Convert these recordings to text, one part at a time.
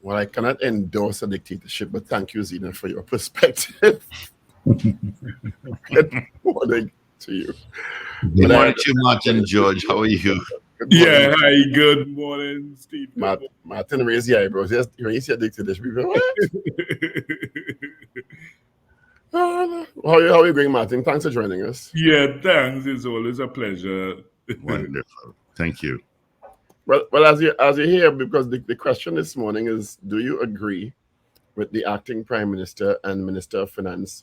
Well, I cannot endorse a dictatorship, but thank you, Zena, for your perspective. Good morning to you. Good But morning to you, Martin. George, how are you? good morning, Yeah, hi, good morning, Steve. Martin. Raise your eyebrows. Yes, you raise your dictatorship. What? How are you going, Martin? Thanks for joining us. Yeah, thanks. It's always a pleasure. Wonderful. Thank you. Well, as you hear, because the question this morning is: do you agree with the acting Prime Minister and Minister of Finance,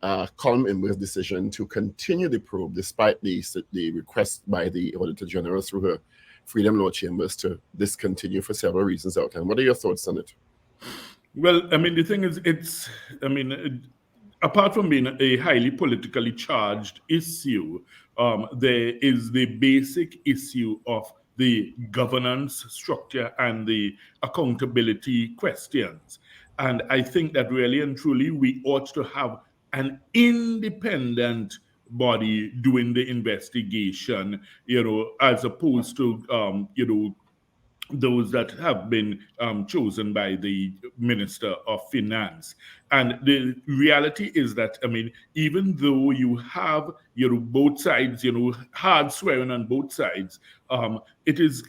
Colm Imber's decision to continue the probe despite the request by the Auditor General through her Freedom Law Chambers to discontinue for several reasons outlined? What are your thoughts on it? Well, I mean, the thing is, apart from being a highly politically charged issue, there is the basic issue of the governance structure and the accountability questions. And I think that really and truly we ought to have an independent body doing the investigation, as opposed to, those that have been chosen by the Minister of Finance. And the reality is that, I mean, even though you have, both sides, hard swearing on both sides, it is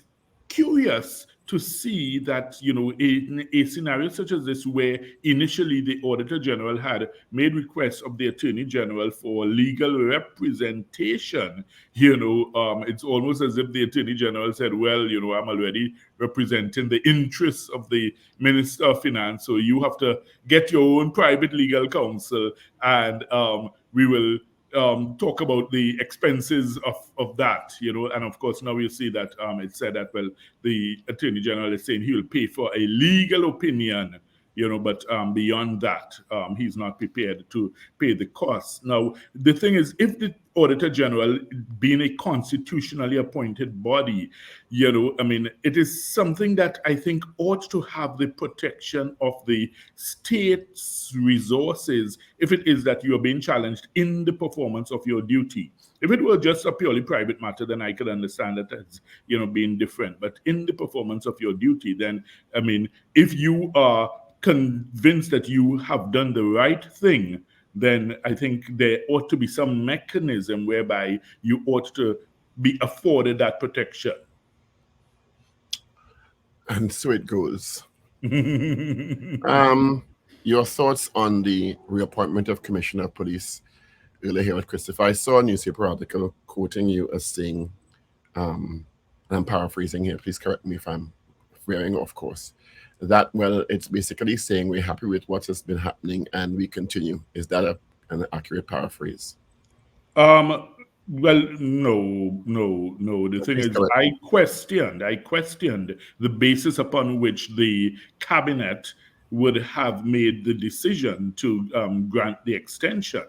curious to see that, in a scenario such as this, where initially the Auditor General had made requests of the Attorney General for legal representation, it's almost as if the Attorney General said, well, I'm already representing the interests of the Minister of Finance, so you have to get your own private legal counsel, and we will talk about the expenses of that, and of course now you see that it said that, well, the Attorney General is saying he will pay for a legal opinion, but beyond that, he's not prepared to pay the costs. Now, the thing is, if the Auditor General, being a constitutionally appointed body, it is something that I think ought to have the protection of the state's resources if it is that you are being challenged in the performance of your duty. If it were just a purely private matter, then I could understand that as, being different. But in the performance of your duty, then, if you are convinced that you have done the right thing, then I think there ought to be some mechanism whereby you ought to be afforded that protection. And so it goes. Your thoughts on the reappointment of Commissioner of Police Erla Harewood Christopher? I saw a newspaper article quoting you as saying, and I'm paraphrasing here, please correct me if I'm veering off course, that, well, it's basically saying we're happy with what has been happening and we continue. Is that an accurate paraphrase? Well, no. The thing is, I questioned the basis upon which the cabinet would have made the decision to grant the extension.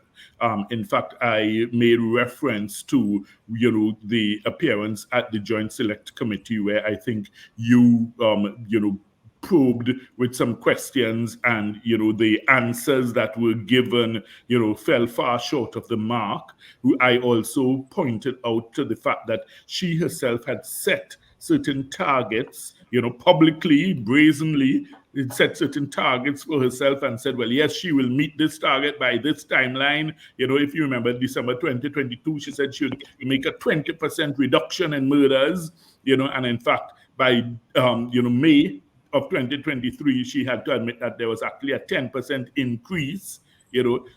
In fact, I made reference to, the appearance at the Joint Select Committee where I think you, probed with some questions, and the answers that were given fell far short of the mark. I also pointed out to the fact that she herself had set certain targets, publicly, brazenly, set certain targets for herself and said, well, yes, she will meet this target by this timeline. If you remember December 2022, she said she would make a 20% reduction in murders, and in fact, by May of 2023, she had to admit that there was actually a 10% increase.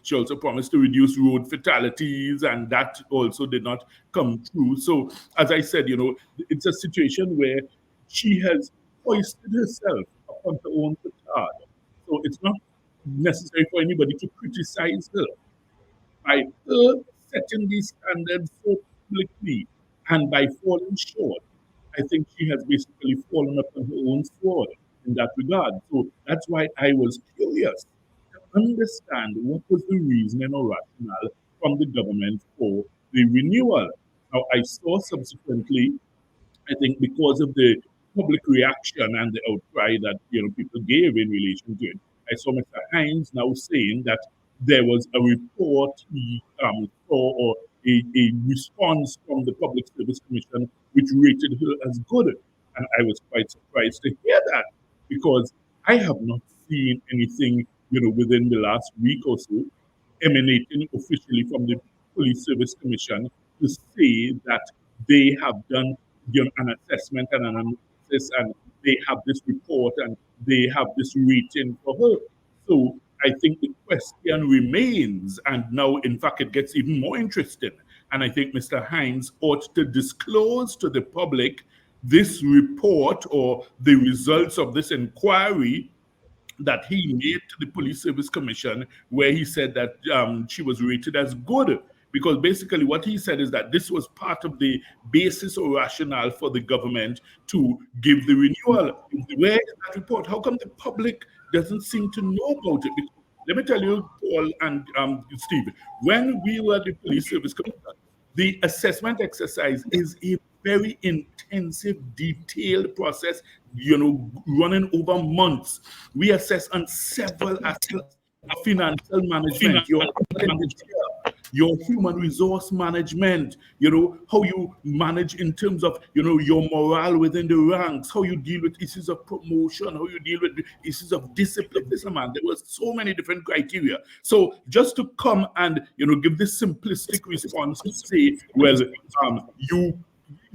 She also promised to reduce road fatalities, and that also did not come true. So, as I said, it's a situation where she has hoisted herself upon her own petard. So it's not necessary for anybody to criticize her. By her setting these standards so publicly and by falling short, I think she has basically fallen upon her own sword in that regard. So that's why I was curious to understand what was the reasoning or rationale from the government for the renewal. Now, I saw subsequently, I think because of the public reaction and the outcry that people gave in relation to it, I saw Mr. Hinds now saying that there was a report he saw, or a response from the Public Service Commission which rated her as good. And I was quite surprised to hear that, because I have not seen anything, within the last week or so emanating officially from the Police Service Commission to say that they have done, an assessment and an analysis, and they have this report and they have this rating for her. So I think the question remains, and now, in fact, it gets even more interesting. And I think Mr. Hinds ought to disclose to the public this report or the results of this inquiry that he made to the Police Service Commission, where he said that she was rated as good. Because basically what he said is that this was part of the basis or rationale for the government to give the renewal. Where is that report? How come the public doesn't seem to know about it? Because, let me tell you, Paul and Steve, when we were at the Police Service Commission, the assessment exercise is a very intensive, detailed process, running over months. We assess on several aspects of financial management, your human resource management, how you manage in terms of, your morale within the ranks, how you deal with issues of promotion, how you deal with issues of discipline. Listen, man, there were so many different criteria. So just to come and, give this simplistic response to say, well, you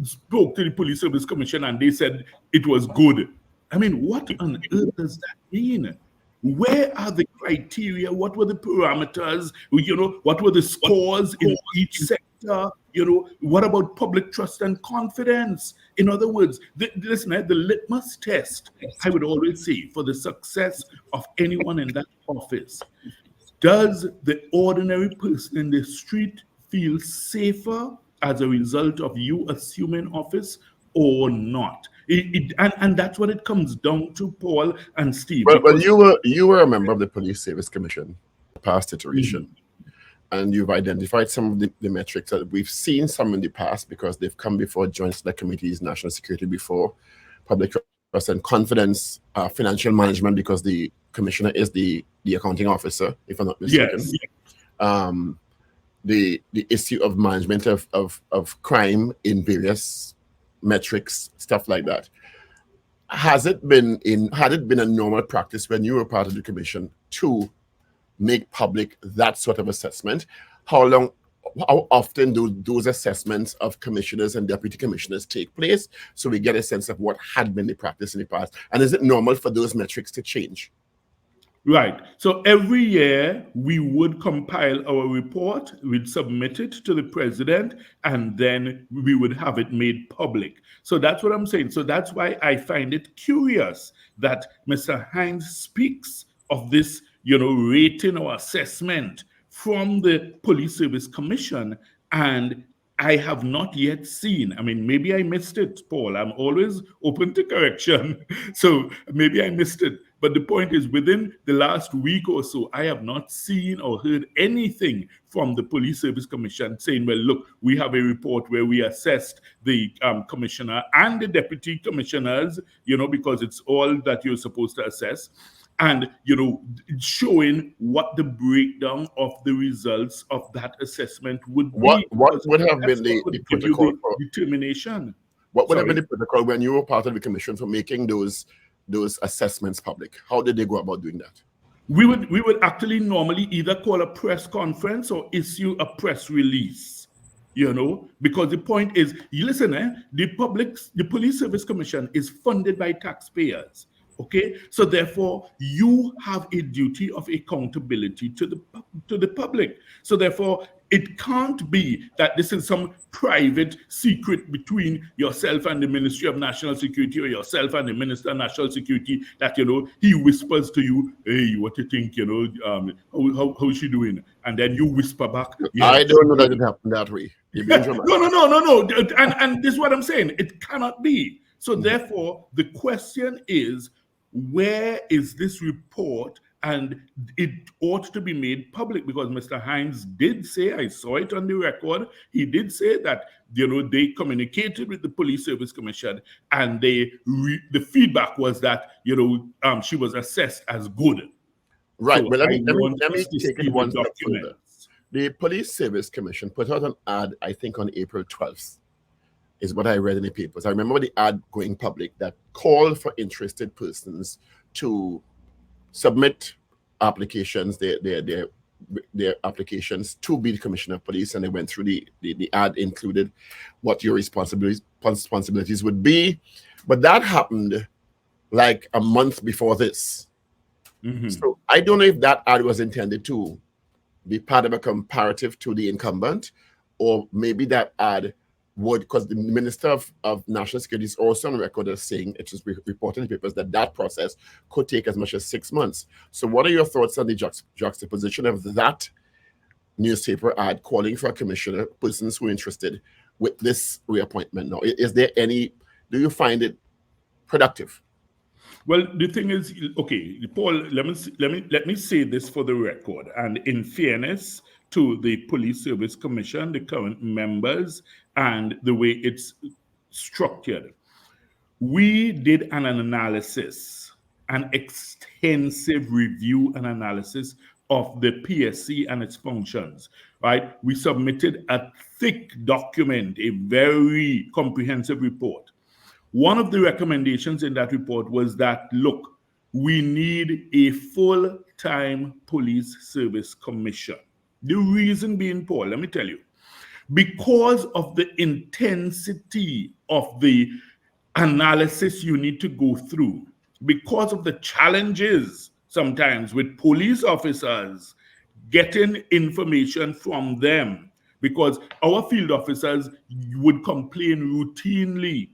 spoke to the Police Service Commission and they said it was good. I mean, what on earth does that mean? Where are the criteria? What were the parameters? What were the scores in each sector? What about public trust and confidence? In other words, the litmus test, I would always say, for the success of anyone in that office, does the ordinary person in the street feel safer as a result of you assuming office or not? And that's what it comes down to, Paul and Steve. But you were a member of the Police Service Commission, past iteration, and you've identified some of the metrics that we've seen some in the past because they've come before joint select committees, national security before, public trust and confidence, financial management, because the commissioner is the accounting officer, if I'm not mistaken. Yes. The issue of management of crime in various metrics, stuff like that. Had it been a normal practice when you were part of the commission to make public that sort of assessment? How often do those assessments of commissioners and deputy commissioners take place, so we get a sense of what had been the practice in the past? And is it normal for those metrics to change? Right. So every year we would compile our report, we'd submit it to the president, and then we would have it made public. So that's what I'm saying. So that's why I find it curious that Mr. Hinds speaks of this, rating or assessment from the Police Service Commission, and I have not yet seen. I mean, maybe I missed it, Paul. I'm always open to correction. So maybe I missed it. But the point is, within the last week or so, I have not seen or heard anything from the Police Service Commission saying, well, look, we have a report where we assessed the commissioner and the deputy commissioners, because it's all that you're supposed to assess. And, showing what the breakdown of the results of that assessment would be. What would have been the protocol for determination? What would have been the protocol when you were part of the commission for making those assessments public? How did they go about doing that? We would actually normally either call a press conference or issue a press release. Because the point is, the Police Service Commission is funded by taxpayers. Okay, so therefore you have a duty of accountability to the public. So therefore, it can't be that this is some private secret between yourself and the Ministry of National Security, or yourself and the Minister of National Security, that he whispers to you, hey, what do you think? How is she doing? And then you whisper back. Yeah, I don't know that it happened that way. No. And this is what I'm saying. It cannot be. So therefore, the question is, where is this report? And it ought to be made public, because Mr. Hinds did say, I saw it on the record, he did say that, they communicated with the Police Service Commission, and the feedback was that, she was assessed as good. Right, so but let me take it one step further. The Police Service Commission put out an ad, I think on April 12th, is what I read in the papers. I remember the ad going public that called for interested persons to submit applications, their applications to be the commissioner of police, and they went through the ad included what your responsibilities would be. But that happened like a month before this. So I don't know if that ad was intended to be part of a comparative to the incumbent, or maybe that ad would, because the Minister of National Security is also on record as saying, it is reported in the papers, that process could take as much as 6 months. So what are your thoughts on the juxtaposition of that newspaper ad calling for a commissioner, persons who are interested, with this reappointment now? Is there any, do you find it productive? Well, the thing is, okay, Paul, let me say this for the record, and in fairness to the Police Service Commission, the current members, and the way it's structured. We did an analysis, an extensive review and analysis of the PSC and its functions, right? We submitted a thick document, a very comprehensive report. One of the recommendations in that report was that, look, we need a full-time police service commission. The reason being, Paul, let me tell you, because of the intensity of the analysis you need to go through, because of the challenges sometimes with police officers getting information from them, because our field officers would complain routinely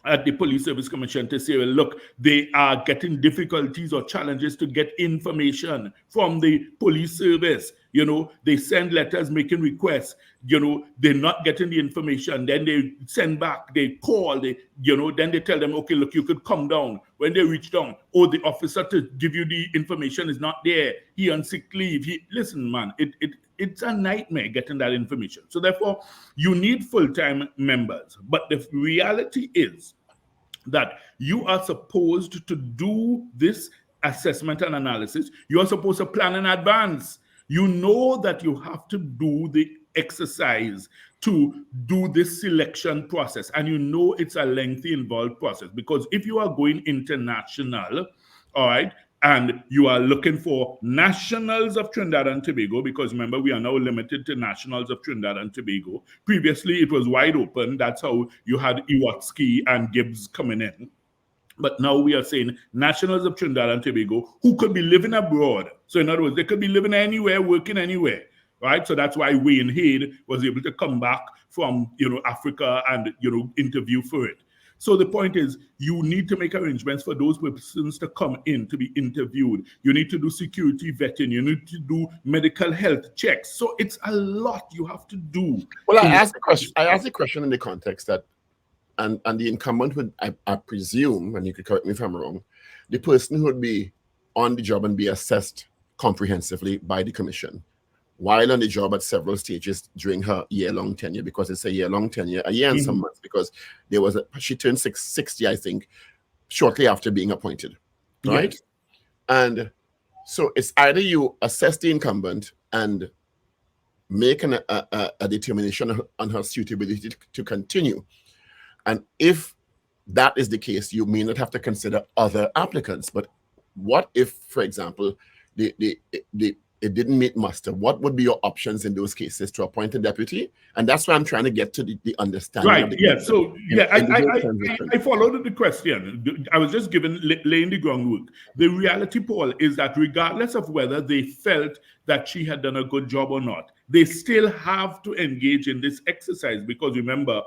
at the Police Service Commission to say, well, look, they are getting difficulties or challenges to get information from the police service. You know, they send letters making requests, you know, they're not getting the information. Then they send back, they call, then they tell them, okay, look, you could come down. When they reach down, oh, the officer to give you the information is not there. He on sick leave. Listen, man, it's a nightmare getting that information. So therefore, you need full-time members. But the reality is that you are supposed to do this assessment and analysis. You are supposed to plan in advance. You know that you have to do the exercise to do this selection process. And you know it's a lengthy, involved process. Because if you are going international, all right, and you are looking for nationals of Trinidad and Tobago, because remember, we are now limited to nationals of Trinidad and Tobago. Previously, it was wide open. That's how you had Iwatsky and Gibbs coming in. But now we are saying nationals of Trinidad and Tobago who could be living abroad. So in other words, they could be living anywhere, working anywhere, right? So that's why Wayne Hayde was able to come back from, Africa and, interview for it. So the point is, you need to make arrangements for those persons to come in to be interviewed. You need to do security vetting. You need to do medical health checks. So it's a lot you have to do. Well, I asked the question in the context that, and the incumbent would, I presume, and you could correct me if I'm wrong, the person who would be on the job and be assessed comprehensively by the commission while on the job at several stages during her year-long tenure, because it's a year-long tenure, a year and some months, because she turned 60, I think, shortly after being appointed, right? Yes. And so it's either you assess the incumbent and make a determination on her suitability to continue. And if that is the case, you may not have to consider other applicants. But what if, for example, it didn't meet muster? What would be your options in those cases to appoint a deputy? And that's why I'm trying to get to the understanding. Right. Yeah. So I followed the question. I was just laying the groundwork. The reality, Paul, is that regardless of whether they felt that she had done a good job or not, they still have to engage in this exercise, because remember,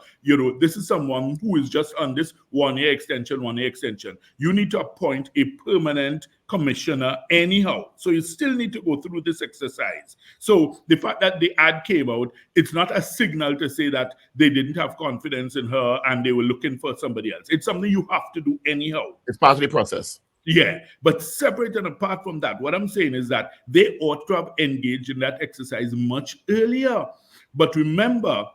this is someone who is just on this 1 year extension. You need to appoint a permanent commissioner anyhow. So you still need to go through this exercise. So the fact that the ad came out, it's not a signal to say that they didn't have confidence in her and they were looking for somebody else. It's something you have to do anyhow. It's part of the process. Yeah, but separate and apart from that, what I'm saying is that they ought to have engaged in that exercise much earlier. But remember,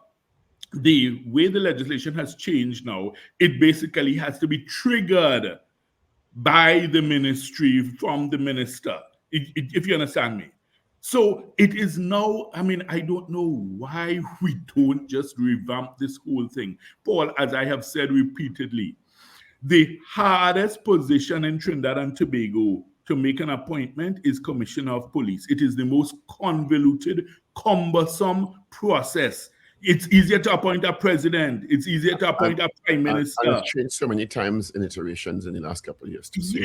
the way the legislation has changed now, it basically has to be triggered by the ministry from the minister, if you understand me. So it is now, I mean, I don't know why we don't just revamp this whole thing. Paul, as I have said repeatedly, the hardest position in Trinidad and Tobago to make an appointment is Commissioner of Police. It is the most convoluted, cumbersome process. It's easier to appoint a president. It's easier to appoint a prime minister. And it's changed so many times in iterations in the last couple of years. This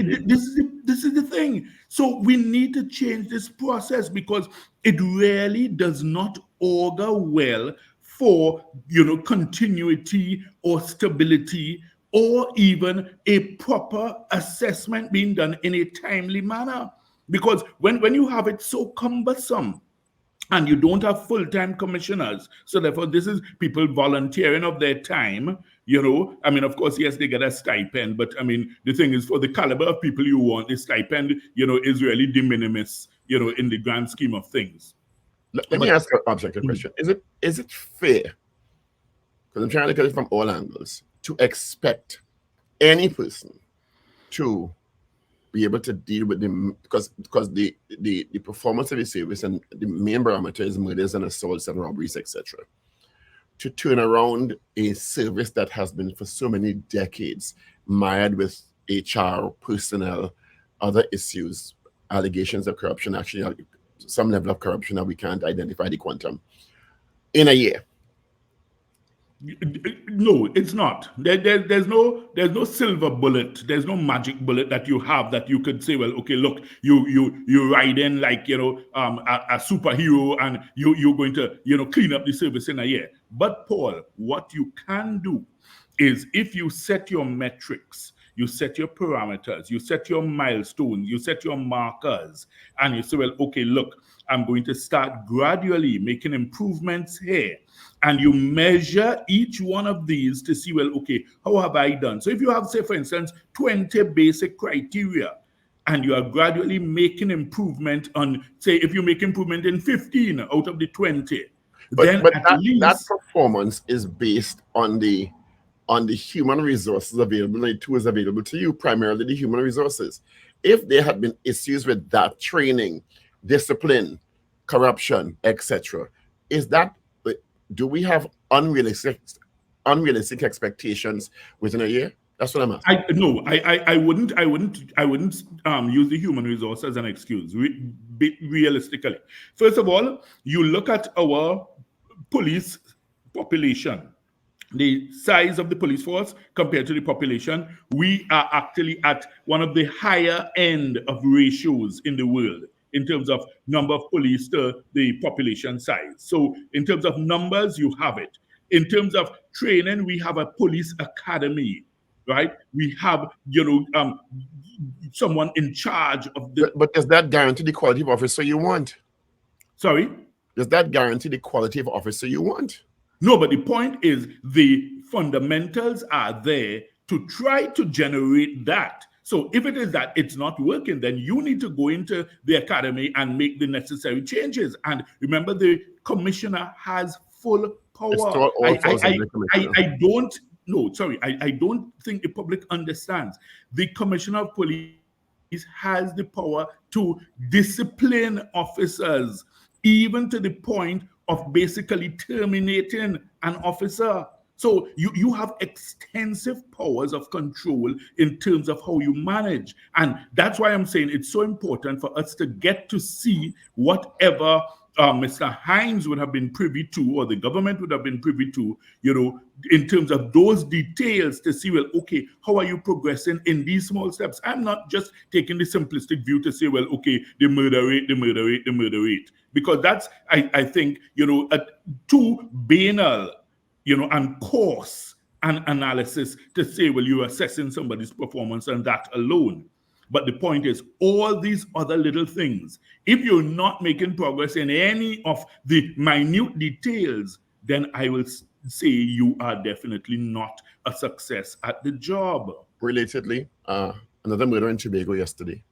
is the thing. So we need to change this process because it really does not augur well for, continuity or stability or even a proper assessment being done in a timely manner. Because when you have it so cumbersome, and you don't have full-time commissioners. So therefore, this is people volunteering of their time, I mean, of course, yes, they get a stipend, but I mean, the thing is for the caliber of people you want, the stipend, is really de minimis, in the grand scheme of things. Let me ask an objective question. Is it fair, because I'm trying to look at it from all angles, to expect any person to be able to deal with them, because the performance of the service and the main barometer is murders and assaults and robberies, etc. To turn around a service that has been for so many decades mired with HR, personnel, other issues, allegations of corruption, actually some level of corruption that we can't identify the quantum, in a year. No, it's not. There's no silver bullet. There's no magic bullet that you have that you could say, well, okay, look, you ride in like a superhero and you're going to clean up the service in a year. But Paul, what you can do is if you set your metrics, you set your parameters, you set your milestones, you set your markers, and you say, well, okay, look, I'm going to start gradually making improvements here. And you measure each one of these to see, well, okay, how have I done? So if you have, say, for instance, 20 basic criteria, and you are gradually making improvement on, say, if you make improvement in 15 out of the 20, then but at least that performance is based on the human resources available, the tools available to you, primarily the human resources. If there had been issues with that training, discipline, corruption, etc., do we have unrealistic expectations within a year? That's what I'm asking. I wouldn't use the human resource as an excuse. Realistically, first of all, you look at our police population, the size of the police force compared to the population. We are actually at one of the higher end of ratios in the world in terms of number of police to the population size. So in terms of numbers, you have it. In terms of training, we have a police academy, right? We have, someone in charge of the... But does that guarantee the quality of officer you want? Sorry? Does that guarantee the quality of officer you want? No, but the point is the fundamentals are there to try to generate that. So if it is that it's not working, then you need to go into the academy and make the necessary changes. And remember, the commissioner has full power. I don't think the public understands. The commissioner of police has the power to discipline officers, even to the point of basically terminating an officer. So you have extensive powers of control in terms of how you manage. And that's why I'm saying it's so important for us to get to see whatever Mr. Hinds would have been privy to, or the government would have been privy to, in terms of those details to see, well, okay, how are you progressing in these small steps? I'm not just taking the simplistic view to say, well, okay, the murder rate. Because that's, I think, too banal, and coarse an analysis to say, well, you're assessing somebody's performance and that alone. But the point is, all these other little things, if you're not making progress in any of the minute details, then I will say you are definitely not a success at the job. Relatedly, another murder in Tobago yesterday.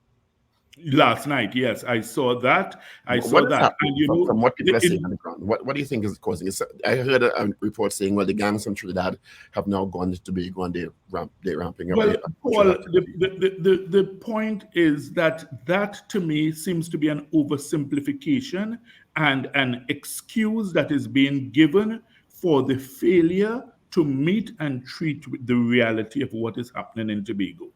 Last night, yes, I saw that. I saw What is that, and happening from what people are saying it, on the ground? What do you think is causing it? I heard a report saying, well, the gangs from Trinidad have now gone to Tobago and they're ramping up well, the Paul, activity. the point is that to me seems to be an oversimplification and an excuse that is being given for the failure to meet and treat with the reality of what is happening in Tobago.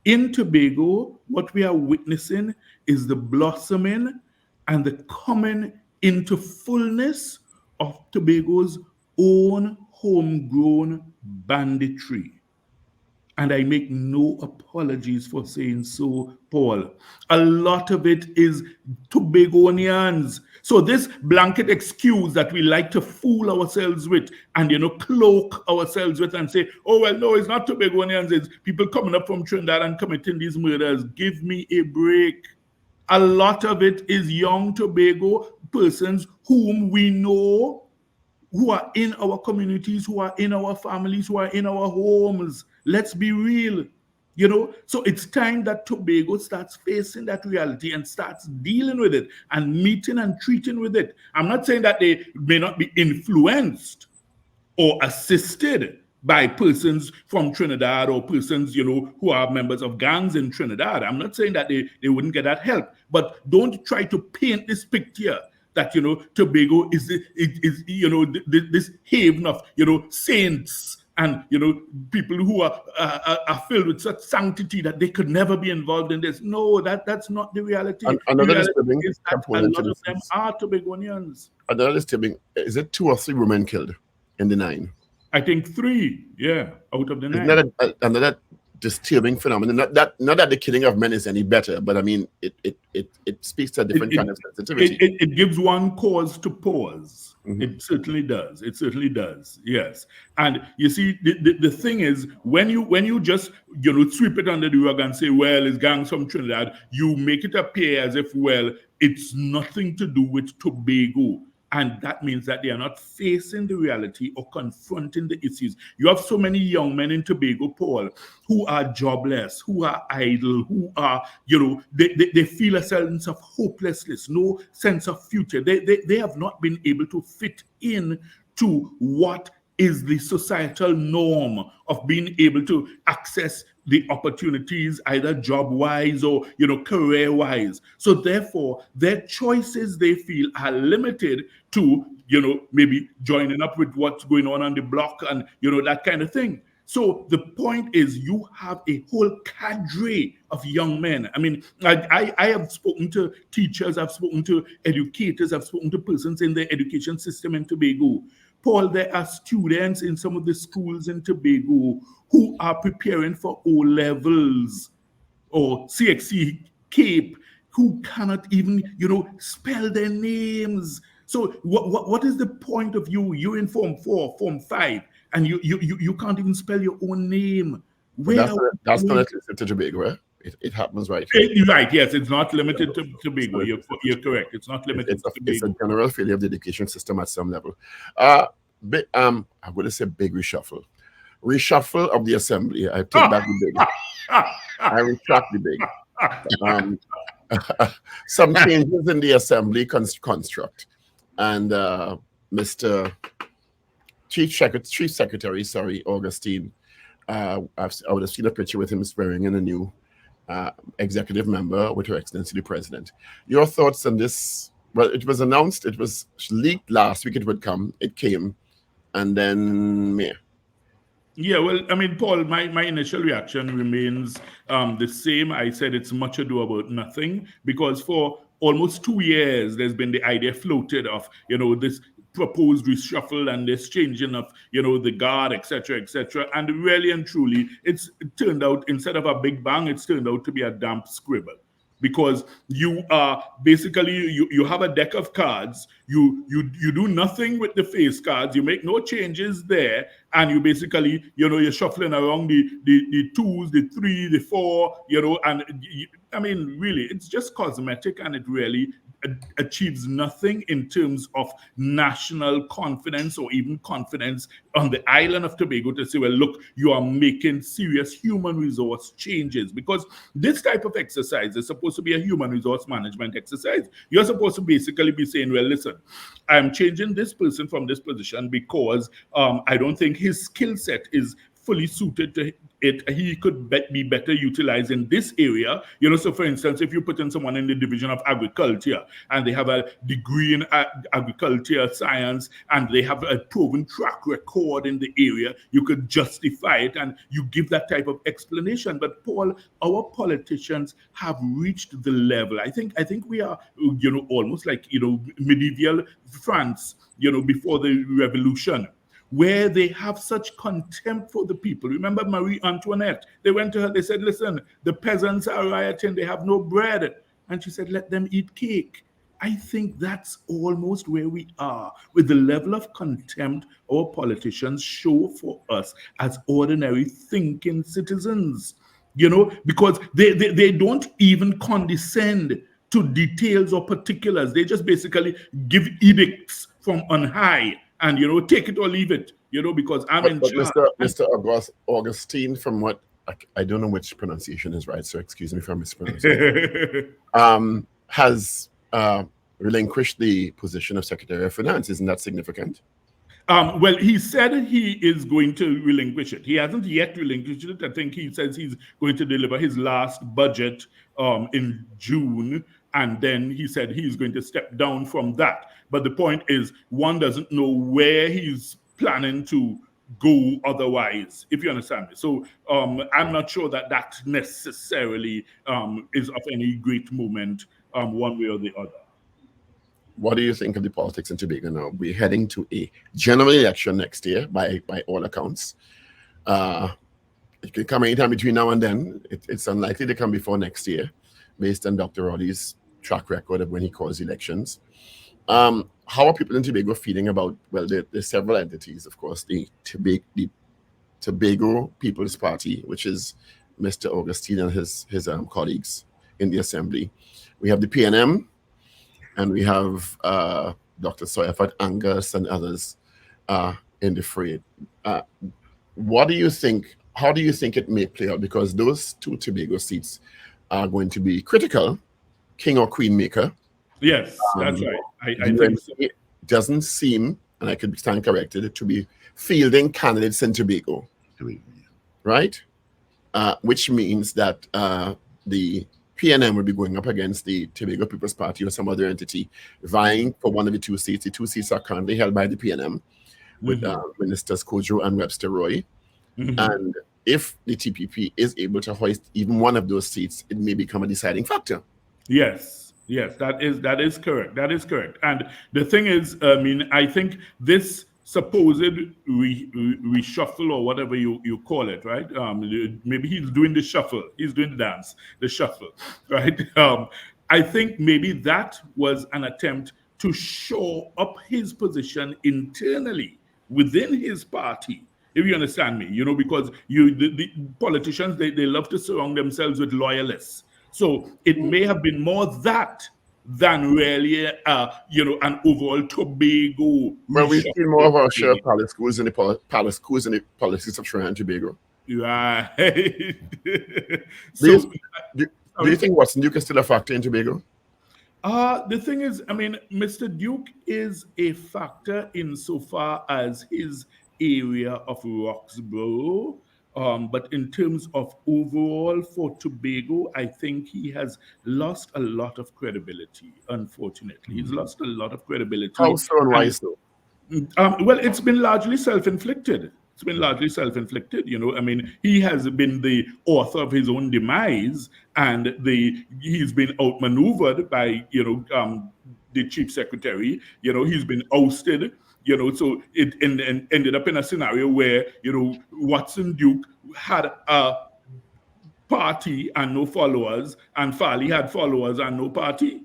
In Tobago, what we are witnessing is the blossoming and the coming into fullness of Tobago's own homegrown banditry. And I make no apologies for saying so, Paul. A lot of it is Tobagonians. So this blanket excuse that we like to fool ourselves with and, cloak ourselves with and say, oh, well, no, it's not Tobagonians. It's people coming up from Trinidad and committing these murders. Give me a break. A lot of it is young Tobago persons whom we know, who are in our communities, who are in our families, who are in our homes. Let's be real. So it's time that Tobago starts facing that reality and starts dealing with it and meeting and treating with it. I'm not saying that they may not be influenced or assisted by persons from Trinidad or persons, who are members of gangs in Trinidad. I'm not saying that they wouldn't get that help, but don't try to paint this picture that, Tobago is this haven of, saints and, people who are filled with such sanctity that they could never be involved in this. No, that's not the reality. Another the reality disturbing is that a component lot to of this them is, are Tobagonians. another disturbing, is it 2 or 3 women killed in the 9? I think 3, out of the 9. Isn't that another disturbing phenomenon? Not that the killing of men is any better, but I mean, it speaks to a different kind of sensitivity. It gives one cause to pause. Mm-hmm. It certainly does. It certainly does. Yes. And you see, the thing is, when you just sweep it under the rug and say, well, it's gangs from Trinidad, you make it appear as if, well, it's nothing to do with Tobago. And that means that they are not facing the reality or confronting the issues. You have so many young men in Tobago, Paul, who are jobless, who are idle, who are, they feel a sense of hopelessness, no sense of future. They have not been able to fit in to what is the societal norm of being able to access the opportunities, either job-wise or career-wise. So therefore, their choices, they feel, are limited to maybe joining up with what's going on the block and that kind of thing. So the point is, you have a whole cadre of young men. I mean, I have spoken to teachers, I've spoken to educators, I've spoken to persons in the education system in Tobago. Paul, there are students in some of the schools in Tobago who are preparing for O-levels or CXC CAPE, who cannot even, spell their names. So what is the point of you? You're in Form 4, Form 5, and you can't even spell your own name. That's not limited to Tobago, right? It happens right here. Right, yes, it's not limited to Tobago. You're correct. It's not limited to Tobago. It's a general failure of the education system at some level. I'm going to say big reshuffle. Reshuffle of the assembly. I take back the big. I retract the big. Some changes in the assembly construct. And Mr. Chief Secretary, Augustine, I would have seen a picture with him swearing in a new executive member with Her Excellency the President. Your thoughts on this? Well, it was announced, it was leaked last week it would come. It came. And then, yeah, well, I mean, Paul, my initial reaction remains the same. I said it's much ado about nothing, because for almost 2 years, there's been the idea floated of, this proposed reshuffle and this changing of, the guard, etc., etc. And really and truly, it turned out, instead of a big bang, it's turned out to be a damp scribble. Because you are basically, you have a deck of cards, you do nothing with the face cards, you make no changes there, and you basically, you're shuffling around the 2s, the 3, the 4, and I mean, really, it's just cosmetic, and it really achieves nothing in terms of national confidence or even confidence on the island of Tobago to say, well, look, you are making serious human resource changes, because this type of exercise is supposed to be a human resource management exercise. You're supposed to basically be saying, well, listen, I'm changing this person from this position because I don't think his skill set is fully suited to it. He could be better utilized in this area. So for instance, if you put in someone in the division of agriculture and they have a degree in agriculture science and they have a proven track record in the area, you could justify it and you give that type of explanation. But Paul, our politicians have reached the level. I think we are, almost like, medieval France, before the revolution, where they have such contempt for the people. Remember Marie Antoinette? They went to her, they said, listen, the peasants are rioting, they have no bread. And she said, let them eat cake. I think that's almost where we are with the level of contempt our politicians show for us as ordinary thinking citizens, because they don't even condescend to details or particulars. They just basically give edicts from on high and, take it or leave it, because I'm in charge. Mr. Augustine, from what, I don't know which pronunciation is right, so excuse me for mispronouncing, has relinquished the position of Secretary of Finance. Isn't that significant? Well, he said he is going to relinquish it. He hasn't yet relinquished it. I think he says he's going to deliver his last budget in June. And then he said he's going to step down from that. But the point is, one doesn't know where he's planning to go otherwise, if you understand me. So I'm not sure that necessarily is of any great moment one way or the other. What do you think of the politics in Tobago now? We're heading to a general election next year, by all accounts. It could come anytime between now and then. It's unlikely to come before next year, based on Dr. Roddy's track record of when he calls elections. How are people in Tobago feeling about, well, there's several entities, of course, the Tobago People's Party, which is Mr. Augustine and his colleagues in the assembly. We have the PNM, and we have Dr. Soyafat Angus and others in the fray. What do you think? How do you think it may play out? Because those two Tobago seats are going to be critical, king or queen maker. Yes, that's right. I think so. It doesn't seem, and I could stand corrected, to be fielding candidates in Tobago, right? Which means that the PNM will be going up against the Tobago People's Party or some other entity vying for one of the two seats. The two seats are currently held by the PNM with Ministers Kojo and Webster Roy. And if the TPP is able to hoist even one of those seats, it may become a deciding factor. Yes, that is correct. That is correct. And the thing is, I think this supposed reshuffle or whatever you call it, right? Maybe he's doing the shuffle. He's doing the dance, the shuffle, right? I think maybe that was an attempt to shore up his position internally within his party. If you understand me, because the politicians, they love to surround themselves with loyalists. So it may have been more that than really, an overall Tobago. Well, we've seen more of our share of palace schools in the politics of Trinidad and Tobago. Right. Do you think Watson Duke is still a factor in Tobago? The thing is, Mr. Duke is a factor insofar as his area of Roxborough. But in terms of overall for Tobago, I think he has lost a lot of credibility, unfortunately. He's lost a lot of credibility. How so and why so? Well, it's been largely self-inflicted. It's been largely self-inflicted, he has been the author of his own demise, and he's been outmaneuvered by, the chief secretary. He's been ousted. So it ended up in a scenario where, Watson Duke had a party and no followers, and Farley had followers and no party,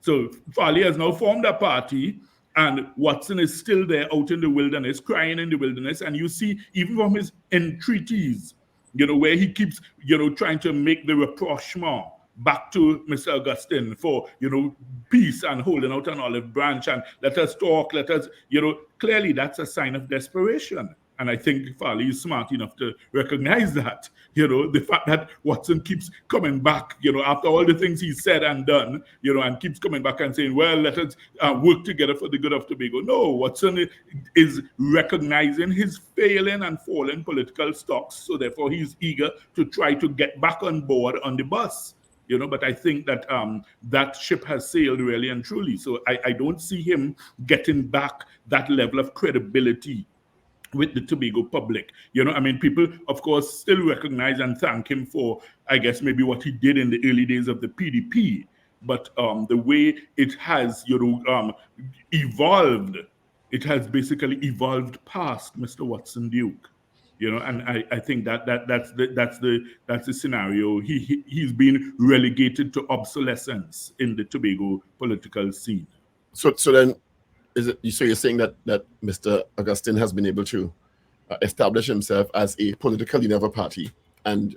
So Farley has now formed a party, and Watson is still there out in the wilderness, crying in the wilderness. And you see, even from his entreaties, where he keeps, trying to make the rapprochement, back to Mr. Augustine for, peace and holding out an olive branch and let us talk, clearly that's a sign of desperation. And I think Farley is smart enough to recognize that, the fact that Watson keeps coming back, after all the things he said and done, and keeps coming back and saying, well, let us work together for the good of Tobago. No, Watson is recognizing his failing and fallen political stocks. So therefore, he's eager to try to get back on board on the bus. But I think that that ship has sailed really and truly. So I don't see him getting back that level of credibility with the Tobago public. People, of course, still recognize and thank him for, I guess, maybe what he did in the early days of the PDP. But the way it has, evolved, it has basically evolved past Mr. Watson Duke. And I think that's the scenario. He's been relegated to obsolescence in the Tobago political scene. So then, so you're saying that Mr. Augustine has been able to establish himself as a political leader of a party and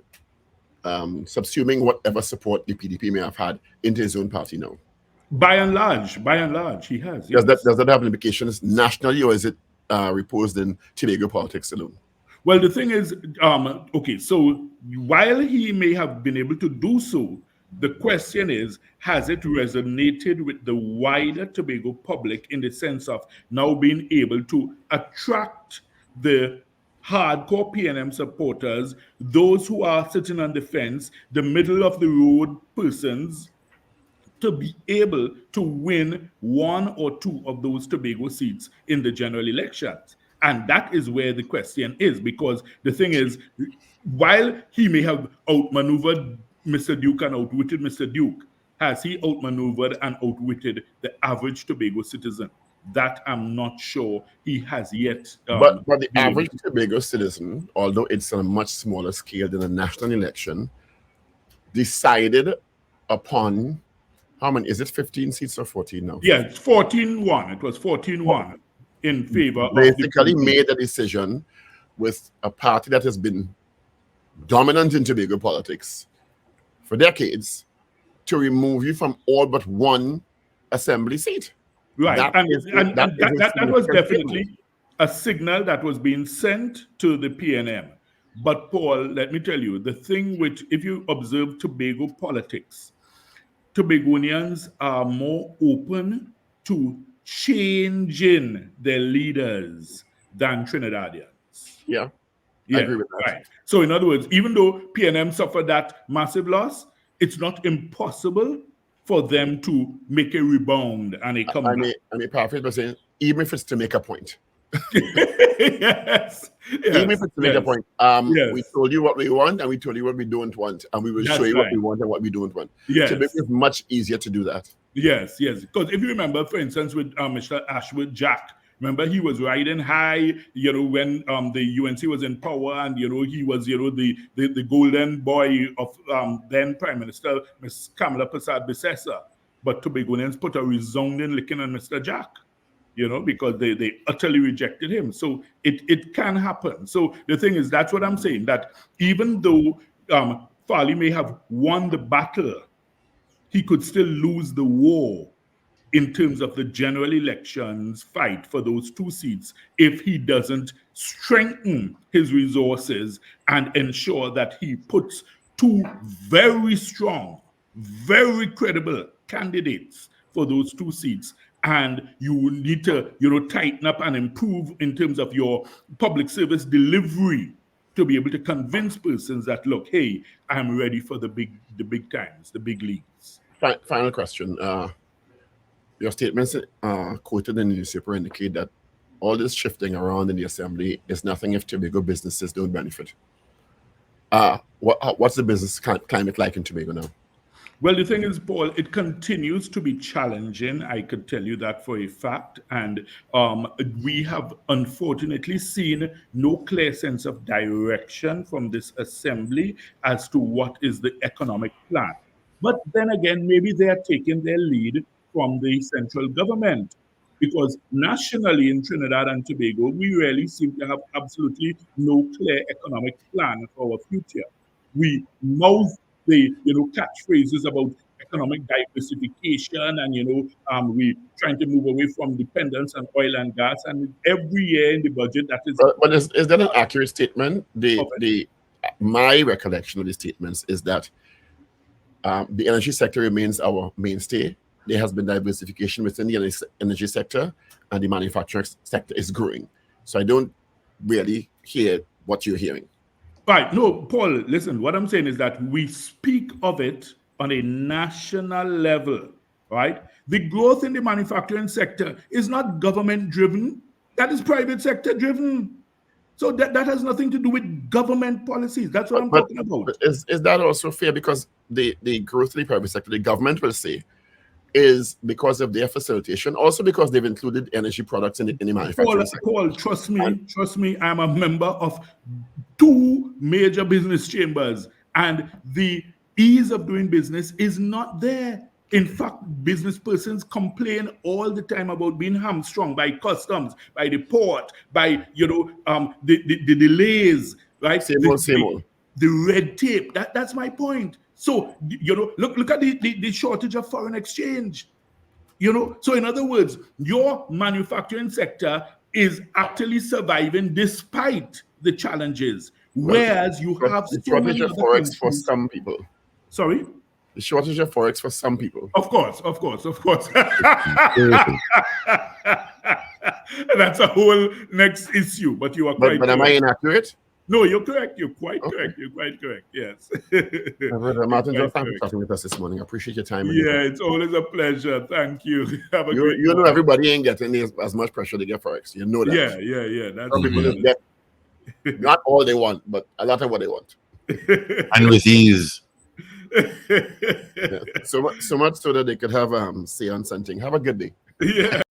subsuming whatever support the PDP may have had into his own party now? By and large, he has. Yes. Does that have implications nationally, or is it reposed in Tobago politics alone? Well, the thing is, okay, so while he may have been able to do so, the question is, has it resonated with the wider Tobago public in the sense of now being able to attract the hardcore PNM supporters, those who are sitting on the fence, the middle of the road persons, to be able to win one or two of those Tobago seats in the general elections? And that is where the question is, because the thing is, while he may have outmaneuvered Mr. Duke and outwitted Mr. Duke, has he outmaneuvered and outwitted the average Tobago citizen? That I'm not sure he has yet. But the average Tobago citizen, although it's on a much smaller scale than a national election, decided upon, how many, is it 15 seats or 14 now? Yeah, it's 14-1. It was 14-1 in favor of basically made a decision with a party that has been dominant in Tobago politics for decades to remove you from all but one assembly seat. Right. That was definitely a signal that was being sent to the PNM. But Paul, let me tell you, the thing which, if you observe Tobago politics, Tobagonians are more open to changing their leaders than Trinidadians. Yeah, I agree with that. Right. So in other words, even though PNM suffered that massive loss, it's not impossible for them to make a rebound and a comeback. I may paraphrase by saying, even if it's to make a point. Yes. Even if it's to make a point. We told you what we want and we told you what we don't want, and we will show you what we want and what we don't want. Yes. So it's much easier to do that. Yes. Because if you remember, for instance, with Mr. Ashwood Jack, remember he was riding high, when the UNC was in power, and he was the golden boy of then Prime Minister Ms. Kamala Persad Bissessa. But Tobagonians put a resounding licking on Mr. Jack, because they utterly rejected him. So it can happen. So the thing is, that's what I'm saying, that even though Farley may have won the battle, he could still lose the war in terms of the general elections fight for those two seats if he doesn't strengthen his resources and ensure that he puts two very strong, very credible candidates for those two seats. And you need to, tighten up and improve in terms of your public service delivery to be able to convince persons that, look, hey, I'm ready for the big times, the big leagues. Final question. Your statements quoted in the newspaper indicate that all this shifting around in the assembly is nothing if Tobago businesses don't benefit. What's the business climate like in Tobago now? Well, the thing is, Paul, it continues to be challenging. I could tell you that for a fact. And we have unfortunately seen no clear sense of direction from this assembly as to what is the economic plan. But then again, maybe they are taking their lead from the central government, because nationally in Trinidad and Tobago, we really seem to have absolutely no clear economic plan for our future. We mouth the catchphrases about economic diversification and we trying to move away from dependence on oil and gas, and every year in the budget that is. But is that an accurate statement? Okay. My recollection of the statements is that the energy sector remains our mainstay. There has been diversification within the energy sector, and the manufacturing sector is growing. So I don't really hear what you're hearing. Right. No, Paul, listen, what I'm saying is that we speak of it on a national level, right? The growth in the manufacturing sector is not government driven, that is private sector driven. So that has nothing to do with government policies. That's what I'm talking about. But is that also fair? Because the growth in the private sector, the government will say, is because of their facilitation, also because they've included energy products in the manufacturing sector. Paul, trust me, I'm a member of 2 major business chambers, and the ease of doing business is not there. In fact, business persons complain all the time about being hamstrung by customs, by the port, by the delays, right? Same old. The red tape. That's my point. So look at the shortage of foreign exchange. So in other words, your manufacturing sector is actually surviving despite the challenges, whereas you have the so shortage many of other forex countries. for some people. Sorry. The shortage of forex for some people. Of course. That's a whole next issue. But you are quite. But am I inaccurate? No, you're correct. You're quite correct. You're quite correct. Yes. Martin, thanks for talking with us this morning. I appreciate your time. Yeah, it's always a pleasure. Thank you. Have a great you know, everybody ain't getting as much pressure to get forex. You know that. Yeah. That's some people get not all they want, but a lot of what they want. And with ease. Yeah. So much so that they could have say on something. Have a good day. Yeah.